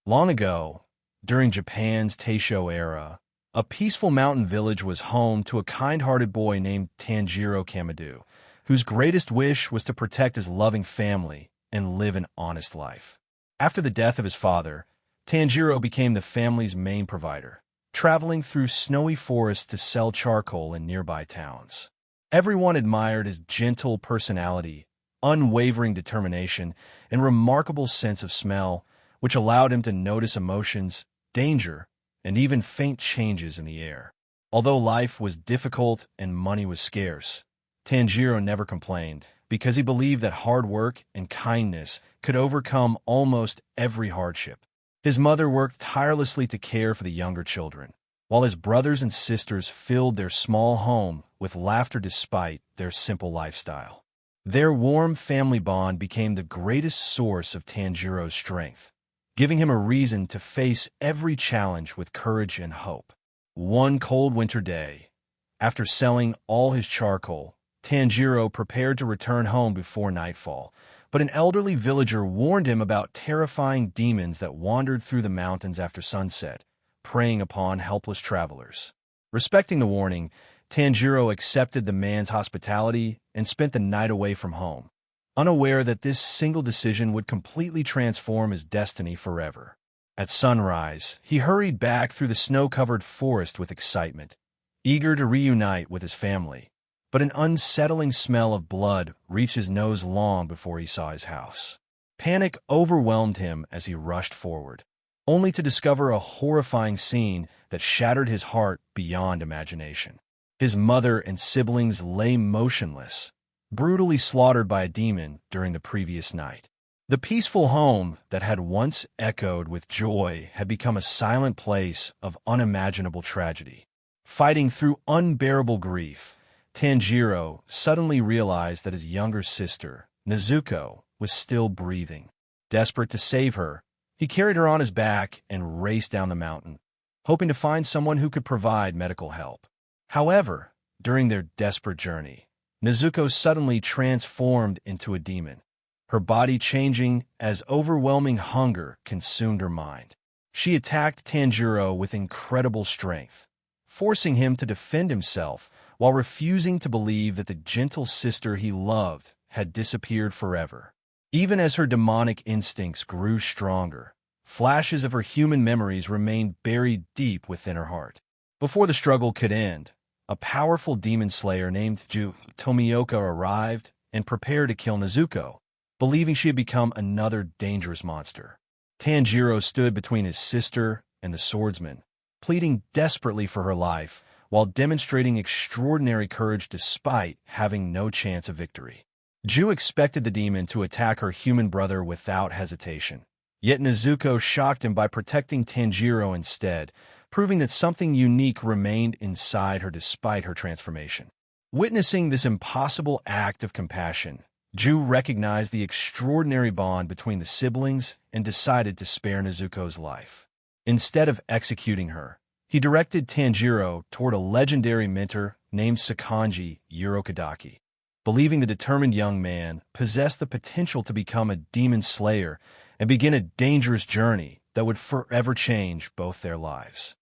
Long ago, during Japan's Taisho era, a peaceful mountain village was home to a kind-hearted boy named Tanjiro Kamado, whose greatest wish was to protect his loving family and live an honest life. After the death of his father, Tanjiro became the family's main provider, traveling through snowy forests to sell charcoal in nearby towns. Everyone admired his gentle personality, unwavering determination, and remarkable sense of smell, which allowed him to notice emotions, danger, and even faint changes in the air. Although life was difficult and money was scarce, Tanjiro never complained, because he believed that hard work and kindness could overcome almost every hardship. His mother worked tirelessly to care for the younger children, while his brothers and sisters filled their small home with laughter despite their simple lifestyle. Their warm family bond became the greatest source of Tanjiro's strength, giving him a reason to face every challenge with courage and hope. One cold winter day, after selling all his charcoal, Tanjiro prepared to return home before nightfall, but an elderly villager warned him about terrifying demons that wandered through the mountains after sunset, preying upon helpless travelers. Respecting the warning, Tanjiro accepted the man's hospitality and spent the night away from home, unaware that this single decision would completely transform his destiny forever. At sunrise, he hurried back through the snow-covered forest with excitement, eager to reunite with his family. But an unsettling smell of blood reached his nose long before he saw his house. Panic overwhelmed him as he rushed forward, only to discover a horrifying scene that shattered his heart beyond imagination. His mother and siblings lay motionless, brutally slaughtered by a demon during the previous night. The peaceful home that had once echoed with joy had become a silent place of unimaginable tragedy. Fighting through unbearable grief, Tanjiro suddenly realized that his younger sister, Nezuko, was still breathing. Desperate to save her, he carried her on his back and raced down the mountain, hoping to find someone who could provide medical help. However, during their desperate journey, Nezuko suddenly transformed into a demon, her body changing as overwhelming hunger consumed her mind. She attacked Tanjiro with incredible strength, forcing him to defend himself while refusing to believe that the gentle sister he loved had disappeared forever. Even as her demonic instincts grew stronger, flashes of her human memories remained buried deep within her heart. Before the struggle could end, a powerful demon slayer named Ju Tomioka arrived and prepared to kill Nezuko, believing she had become another dangerous monster. Tanjiro stood between his sister and the swordsman, pleading desperately for her life, while demonstrating extraordinary courage despite having no chance of victory. Ju expected the demon to attack her human brother without hesitation, yet Nezuko shocked him by protecting Tanjiro instead, proving that something unique remained inside her despite her transformation. Witnessing this impossible act of compassion, Ju recognized the extraordinary bond between the siblings and decided to spare Nezuko's life. Instead of executing her, he directed Tanjiro toward a legendary mentor named Sakonji Urokodaki, believing the determined young man possessed the potential to become a demon slayer and begin a dangerous journey that would forever change both their lives.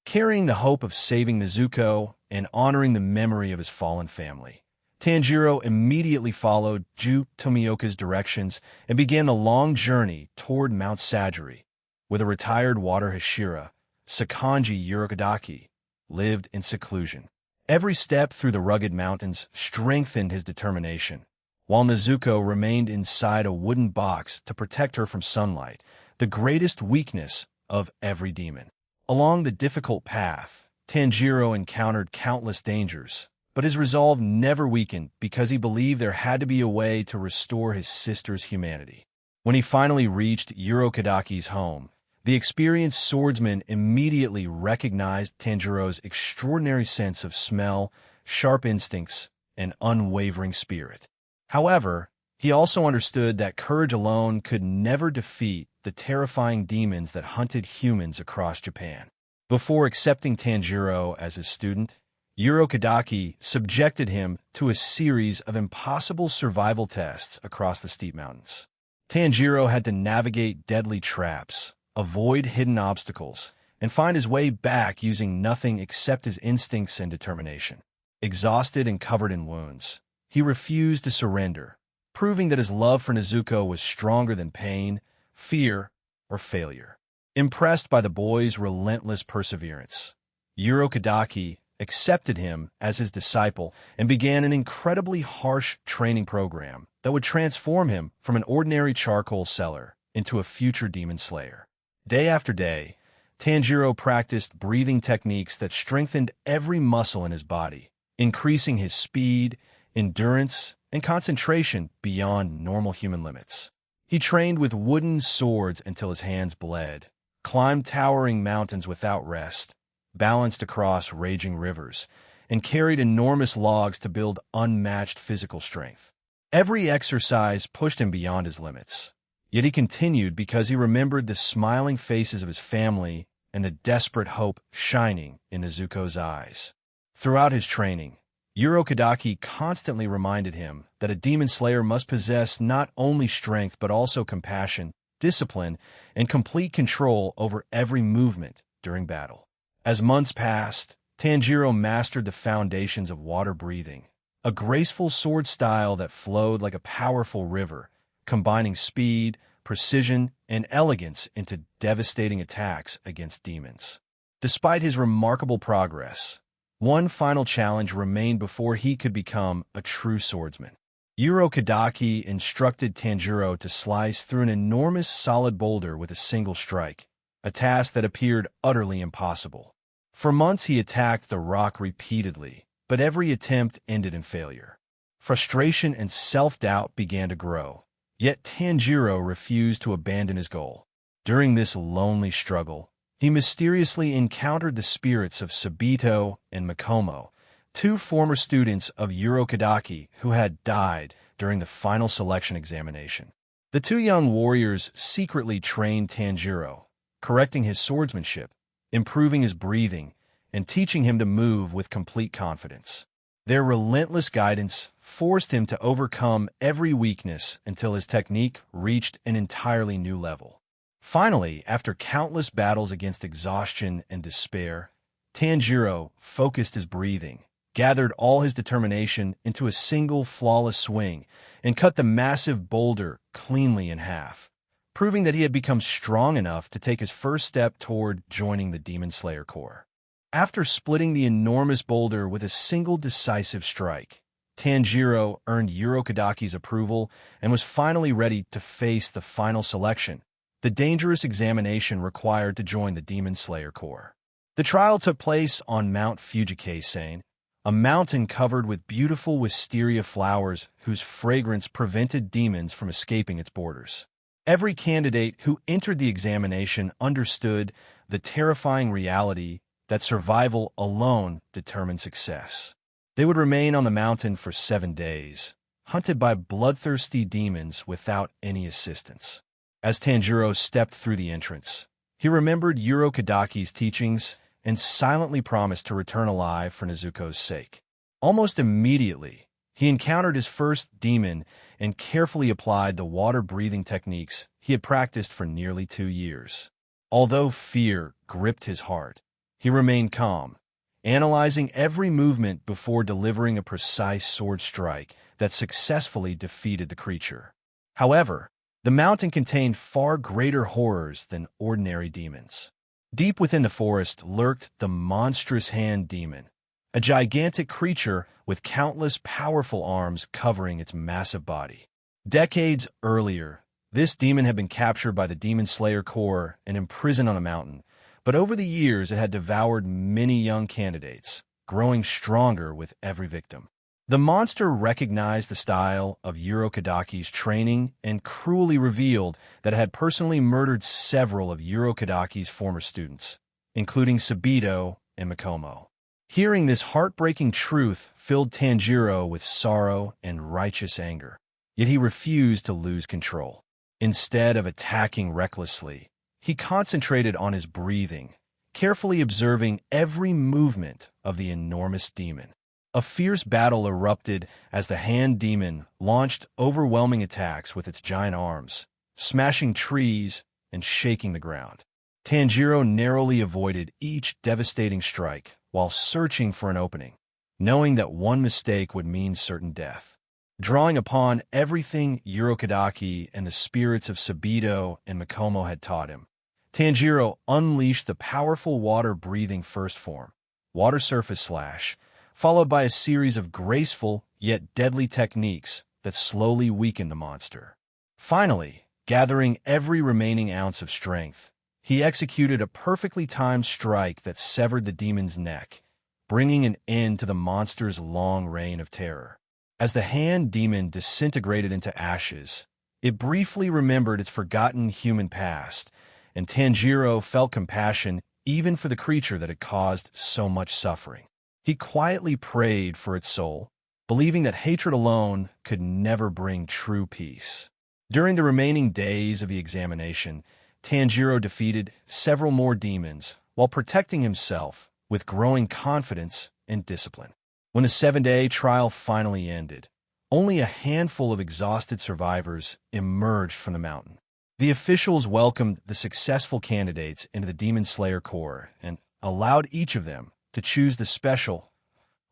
Carrying the hope of saving Nezuko and honoring the memory of his fallen family, Tanjiro immediately followed Ju Tomioka's directions and began the long journey toward Mount Sajiri. With a retired water Hashira, Sakonji Urokodaki lived in seclusion. Every step through the rugged mountains strengthened his determination, while Nezuko remained inside a wooden box to protect her from sunlight, the greatest weakness of every demon. Along the difficult path, Tanjiro encountered countless dangers, but his resolve never weakened because he believed there had to be a way to restore his sister's humanity. When he finally reached Urokodaki's home, the experienced swordsman immediately recognized Tanjiro's extraordinary sense of smell, sharp instincts, and unwavering spirit. However, he also understood that courage alone could never defeat the terrifying demons that hunted humans across Japan. Before accepting Tanjiro as his student, Urokodaki subjected him to a series of impossible survival tests across the steep mountains. Tanjiro had to navigate deadly traps, avoid hidden obstacles, and find his way back using nothing except his instincts and determination. Exhausted and covered in wounds, he refused to surrender, proving that his love for Nezuko was stronger than pain, fear, or failure. Impressed by the boy's relentless perseverance, Urokodaki accepted him as his disciple and began an incredibly harsh training program that would transform him from an ordinary charcoal seller into a future demon slayer. Day after day, Tanjiro practiced breathing techniques that strengthened every muscle in his body, increasing his speed, endurance, and concentration beyond normal human limits. He trained with wooden swords until his hands bled, climbed towering mountains without rest, balanced across raging rivers, and carried enormous logs to build unmatched physical strength. Every exercise pushed him beyond his limits. Yet he continued because he remembered the smiling faces of his family and the desperate hope shining in Nezuko's eyes. Throughout his training, Urokodaki constantly reminded him that a demon slayer must possess not only strength but also compassion, discipline, and complete control over every movement during battle. As months passed, Tanjiro mastered the foundations of water breathing, a graceful sword style that flowed like a powerful river, combining speed, precision, and elegance into devastating attacks against demons. Despite his remarkable progress, one final challenge remained before he could become a true swordsman. Urokodaki instructed Tanjiro to slice through an enormous solid boulder with a single strike, a task that appeared utterly impossible. For months he attacked the rock repeatedly, but every attempt ended in failure. Frustration and self-doubt began to grow, yet Tanjiro refused to abandon his goal. During this lonely struggle, he mysteriously encountered the spirits of Sabito and Mikomo, two former students of Urokodaki who had died during the final selection examination. The two young warriors secretly trained Tanjiro, correcting his swordsmanship, improving his breathing, and teaching him to move with complete confidence. Their relentless guidance forced him to overcome every weakness until his technique reached an entirely new level. Finally, after countless battles against exhaustion and despair, Tanjiro focused his breathing, gathered all his determination into a single flawless swing, and cut the massive boulder cleanly in half, proving that he had become strong enough to take his first step toward joining the Demon Slayer Corps. After splitting the enormous boulder with a single decisive strike, Tanjiro earned Urokodaki's approval and was finally ready to face the final selection, the dangerous examination required to join the Demon Slayer Corps. The trial took place on Mount Fujikase, a mountain covered with beautiful wisteria flowers whose fragrance prevented demons from escaping its borders. Every candidate who entered the examination understood the terrifying reality that survival alone determined success. They would remain on the mountain for 7 days, hunted by bloodthirsty demons without any assistance. As Tanjiro stepped through the entrance, he remembered Urokodaki's teachings and silently promised to return alive for Nezuko's sake. Almost immediately, he encountered his first demon and carefully applied the water-breathing techniques he had practiced for nearly 2 years. Although fear gripped his heart, he remained calm, analyzing every movement before delivering a precise sword strike that successfully defeated the creature. However, the mountain contained far greater horrors than ordinary demons. Deep within the forest lurked the monstrous hand demon, a gigantic creature with countless powerful arms covering its massive body. Decades earlier, this demon had been captured by the Demon Slayer Corps and imprisoned on a mountain, but over the years it had devoured many young candidates, growing stronger with every victim. The monster recognized the style of Urokodaki's training and cruelly revealed that it had personally murdered several of Urokodaki's former students, including Sabito and Mikomo. Hearing this heartbreaking truth filled Tanjiro with sorrow and righteous anger, yet he refused to lose control. Instead of attacking recklessly, he concentrated on his breathing, carefully observing every movement of the enormous demon. A fierce battle erupted as the hand demon launched overwhelming attacks with its giant arms, smashing trees and shaking the ground. Tanjiro narrowly avoided each devastating strike while searching for an opening, knowing that one mistake would mean certain death. Drawing upon everything Urokodaki and the spirits of Sabito and Mikomo had taught him, Tanjiro unleashed the powerful water-breathing first form, Water Surface Slash, followed by a series of graceful yet deadly techniques that slowly weakened the monster. Finally, gathering every remaining ounce of strength, he executed a perfectly timed strike that severed the demon's neck, bringing an end to the monster's long reign of terror. As the hand demon disintegrated into ashes, it briefly remembered its forgotten human past, and Tanjiro felt compassion even for the creature that had caused so much suffering. He quietly prayed for its soul, believing that hatred alone could never bring true peace. During the remaining days of the examination, Tanjiro defeated several more demons while protecting himself with growing confidence and discipline. When the 7-day trial finally ended, only a handful of exhausted survivors emerged from the mountain. The officials welcomed the successful candidates into the Demon Slayer Corps and allowed each of them to choose the special,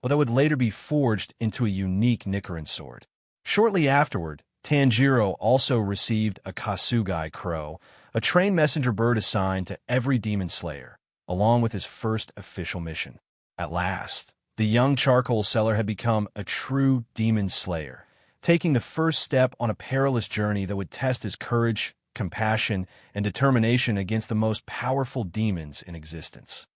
that would later be forged into a unique Nichiren sword. Shortly afterward, Tanjiro also received a Kasugai crow, a trained messenger bird assigned to every demon slayer, along with his first official mission. At last, the young charcoal seller had become a true demon slayer, taking the first step on a perilous journey that would test his courage, compassion, and determination against the most powerful demons in existence.